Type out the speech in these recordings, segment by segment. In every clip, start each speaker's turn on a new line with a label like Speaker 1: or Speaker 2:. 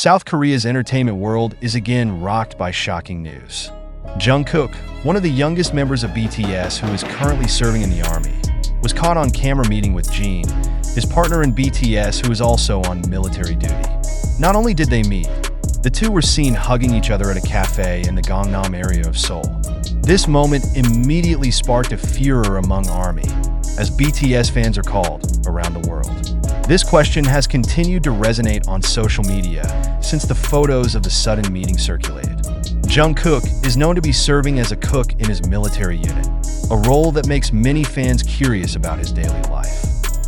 Speaker 1: South Korea's entertainment world is again rocked by shocking news. Jungkook, one of the youngest members of BTS who is currently serving in the army, was caught on camera meeting with Jimin, his partner in BTS who is also on military duty. Not only did they meet, the two were seen hugging each other at a cafe in the Gangnam area of Seoul. This moment immediately sparked a furor among ARMY, as BTS fans are called, around the world. This question has continued to resonate on social media since the photos of the sudden meeting circulated. Jungkook is known to be serving as a cook in his military unit, a role that makes many fans curious about his daily life.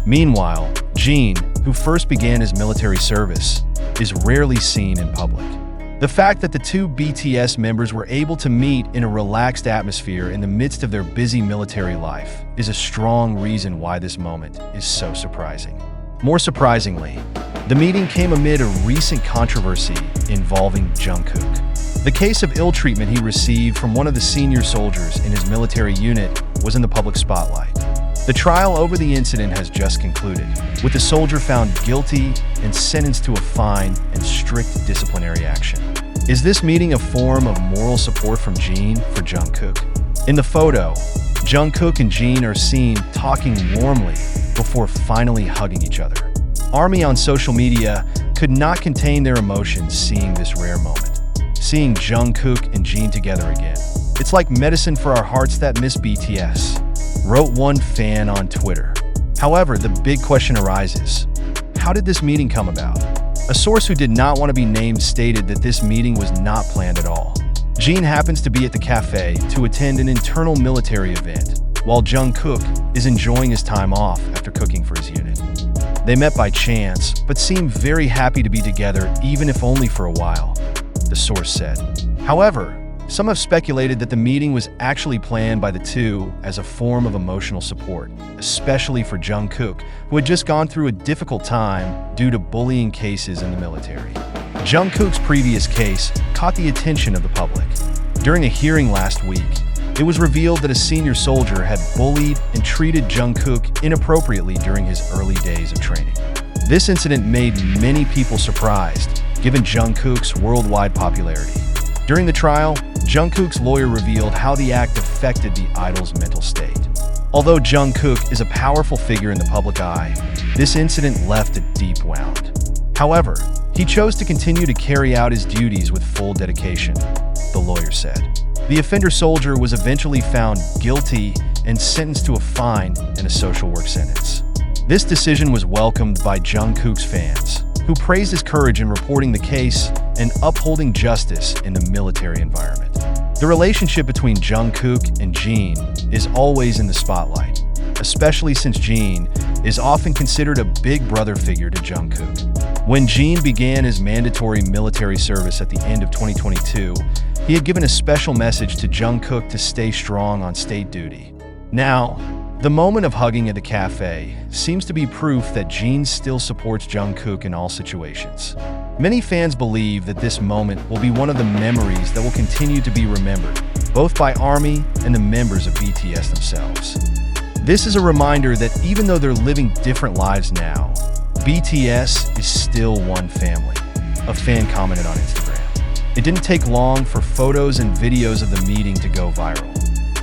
Speaker 1: Meanwhile, Jimin, who first began his military service, is rarely seen in public. The fact that the two BTS members were able to meet in a relaxed atmosphere in the midst of their busy military life is a strong reason why this moment is so surprising. More surprisingly, the meeting came amid a recent controversy involving Jungkook. The case of ill treatment he received from one of the senior soldiers in his military unit was in the public spotlight. The trial over the incident has just concluded, with the soldier found guilty and sentenced to a fine and strict disciplinary action. Is this meeting a form of moral support from Jimin for Jungkook? In the photo, Jungkook and Jimin are seen talking warmly before finally hugging each other. ARMY on social media could not contain their emotions seeing this rare moment. Seeing Jungkook and Jimin together again, it's like medicine for our hearts that miss BTS, wrote one fan on Twitter. However, the big question arises, how did this meeting come about? A source who did not want to be named stated that this meeting was not planned at all. Jimin happens to be at the cafe to attend an internal military event, while Jungkook is enjoying his time off after cooking for his unit. They met by chance, but seemed very happy to be together even if only for a while, the source said. However, some have speculated that the meeting was actually planned by the two as a form of emotional support, especially for Jungkook, who had just gone through a difficult time due to bullying cases in the military. Jungkook's previous case caught the attention of the public. During a hearing last week, it was revealed that a senior soldier had bullied and treated Jungkook inappropriately during his early days of training. This incident made many people surprised, given Jungkook's worldwide popularity. During the trial, Jungkook's lawyer revealed how the act affected the idol's mental state. Although Jungkook is a powerful figure in the public eye, this incident left a deep wound. However, he chose to continue to carry out his duties with full dedication, the lawyer said. The offender soldier was eventually found guilty and sentenced to a fine and a social work sentence. This decision was welcomed by Jungkook's fans, who praised his courage in reporting the case and upholding justice in the military environment. The relationship between Jungkook and Jimin is always in the spotlight, especially since Jimin is often considered a big brother figure to Jungkook. When Jimin began his mandatory military service at the end of 2022, he had given a special message to Jungkook to stay strong on state duty. Now, the moment of hugging at the cafe seems to be proof that Jimin still supports Jungkook in all situations. Many fans believe that this moment will be one of the memories that will continue to be remembered, both by ARMY and the members of BTS themselves. This is a reminder that even though they're living different lives now, BTS is still one family, a fan commented on Instagram. It didn't take long for photos and videos of the meeting to go viral.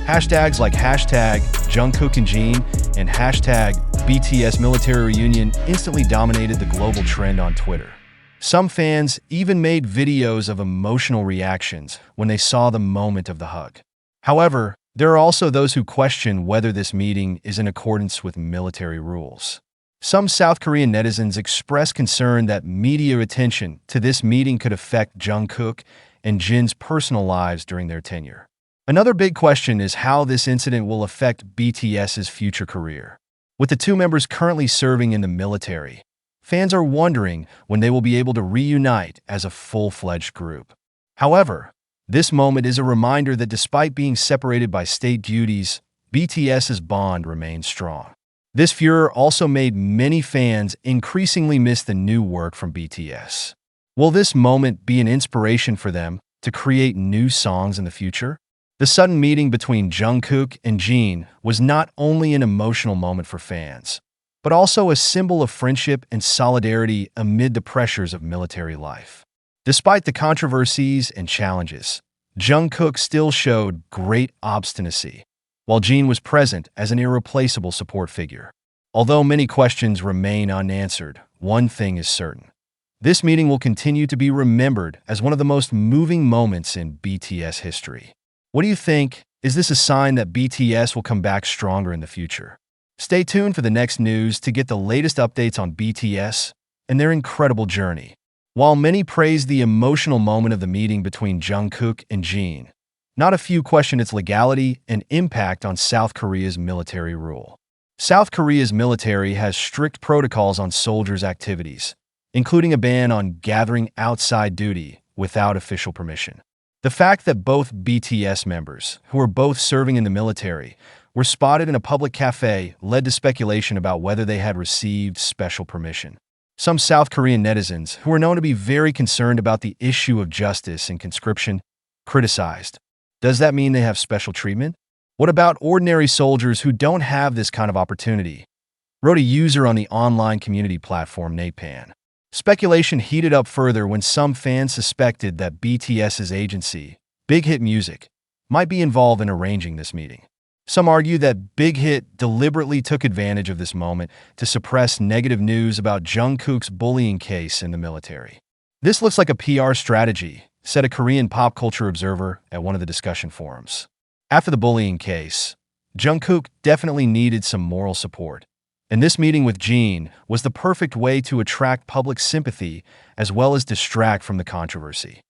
Speaker 1: Hashtags like hashtag Jungkook and Jimin and hashtag BTS military reunion instantly dominated the global trend on Twitter. Some fans even made videos of emotional reactions when they saw the moment of the hug. However, there are also those who question whether this meeting is in accordance with military rules. Some South Korean netizens expressed concern that media attention to this meeting could affect Jungkook and Jin's personal lives during their tenure. Another big question is how this incident will affect BTS's future career. With the two members currently serving in the military, fans are wondering when they will be able to reunite as a full-fledged group. However, this moment is a reminder that despite being separated by state duties, BTS's bond remains strong. This furor also made many fans increasingly miss the new work from BTS. Will this moment be an inspiration for them to create new songs in the future? The sudden meeting between Jungkook and Jimin was not only an emotional moment for fans, but also a symbol of friendship and solidarity amid the pressures of military life. Despite the controversies and challenges, Jungkook still showed great obstinacy, while Jin was present as an irreplaceable support figure. Although many questions remain unanswered, one thing is certain. This meeting will continue to be remembered as one of the most moving moments in BTS history. What do you think? Is this a sign that BTS will come back stronger in the future? Stay tuned for the next news to get the latest updates on BTS and their incredible journey. While many praised the emotional moment of the meeting between Jungkook and Jin, not a few question its legality and impact on South Korea's military rule. South Korea's military has strict protocols on soldiers' activities, including a ban on gathering outside duty without official permission. The fact that both BTS members, who were both serving in the military, were spotted in a public cafe led to speculation about whether they had received special permission. Some South Korean netizens, who are known to be very concerned about the issue of justice and conscription, criticized. Does that mean they have special treatment? What about ordinary soldiers who don't have this kind of opportunity? Wrote a user on the online community platform Napan. Speculation heated up further when some fans suspected that BTS's agency, Big Hit Music, might be involved in arranging this meeting. Some argue that Big Hit deliberately took advantage of this moment to suppress negative news about Jungkook's bullying case in the military. This looks like a PR strategy, said a Korean pop culture observer at one of the discussion forums. After the bullying case, Jungkook definitely needed some moral support, and this meeting with Jin was the perfect way to attract public sympathy as well as distract from the controversy.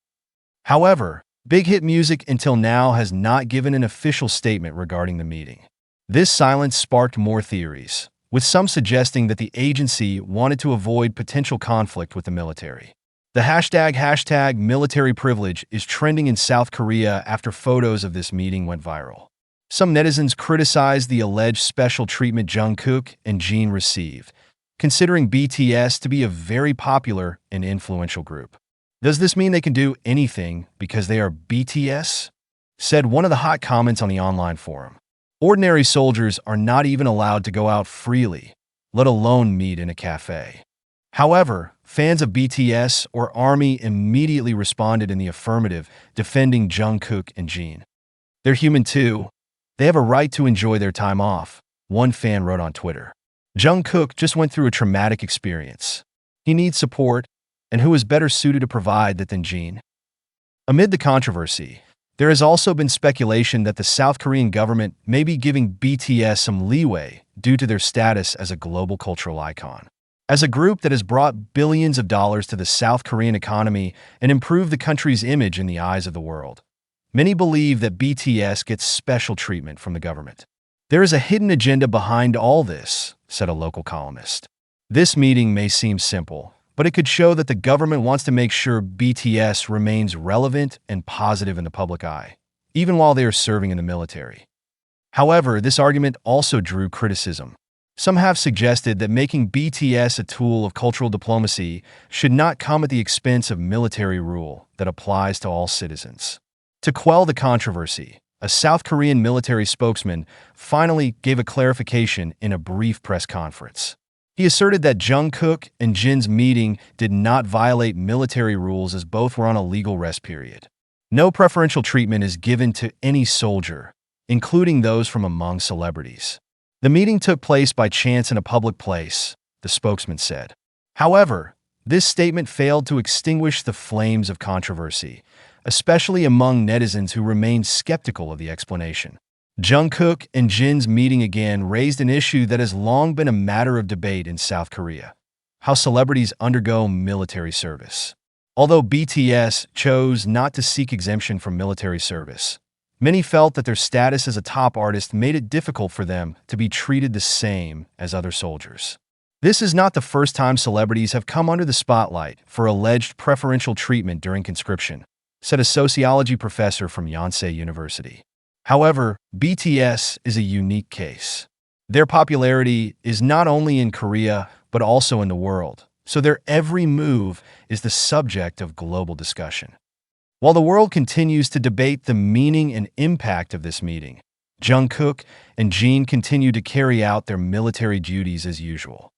Speaker 1: However, Big Hit Music until now has not given an official statement regarding the meeting. This silence sparked more theories, with some suggesting that the agency wanted to avoid potential conflict with the military. The hashtag military privilege is trending in South Korea after photos of this meeting went viral. Some netizens criticized the alleged special treatment Jungkook and Jin received, considering BTS to be a very popular and influential group. Does this mean they can do anything because they are BTS? Said one of the hot comments on the online forum. Ordinary soldiers are not even allowed to go out freely, let alone meet in a cafe. However, fans of BTS or ARMY immediately responded in the affirmative, defending Jungkook and Jin. They're human too. They have a right to enjoy their time off, one fan wrote on Twitter. Jungkook just went through a traumatic experience. He needs support, and who is better suited to provide that than Jin? Amid the controversy, there has also been speculation that the South Korean government may be giving BTS some leeway due to their status as a global cultural icon. As a group that has brought billions of dollars to the South Korean economy and improved the country's image in the eyes of the world, many believe that BTS gets special treatment from the government. There is a hidden agenda behind all this, said a local columnist. This meeting may seem simple, but it could show that the government wants to make sure BTS remains relevant and positive in the public eye, even while they are serving in the military. However, this argument also drew criticism. Some have suggested that making BTS a tool of cultural diplomacy should not come at the expense of military rule that applies to all citizens. To quell the controversy, a South Korean military spokesman finally gave a clarification in a brief press conference. He asserted that Jungkook and Jin's meeting did not violate military rules as both were on a legal rest period. No preferential treatment is given to any soldier, including those from among celebrities. The meeting took place by chance in a public place, the spokesman said. However, this statement failed to extinguish the flames of controversy, especially among netizens who remained skeptical of the explanation. Jungkook and Jin's meeting again raised an issue that has long been a matter of debate in South Korea: how celebrities undergo military service. Although BTS chose not to seek exemption from military service, many felt that their status as a top artist made it difficult for them to be treated the same as other soldiers. This is not the first time celebrities have come under the spotlight for alleged preferential treatment during conscription, said a sociology professor from Yonsei University. However, BTS is a unique case. Their popularity is not only in Korea, but also in the world, so their every move is the subject of global discussion. While the world continues to debate the meaning and impact of this meeting, Jungkook and Jin continue to carry out their military duties as usual.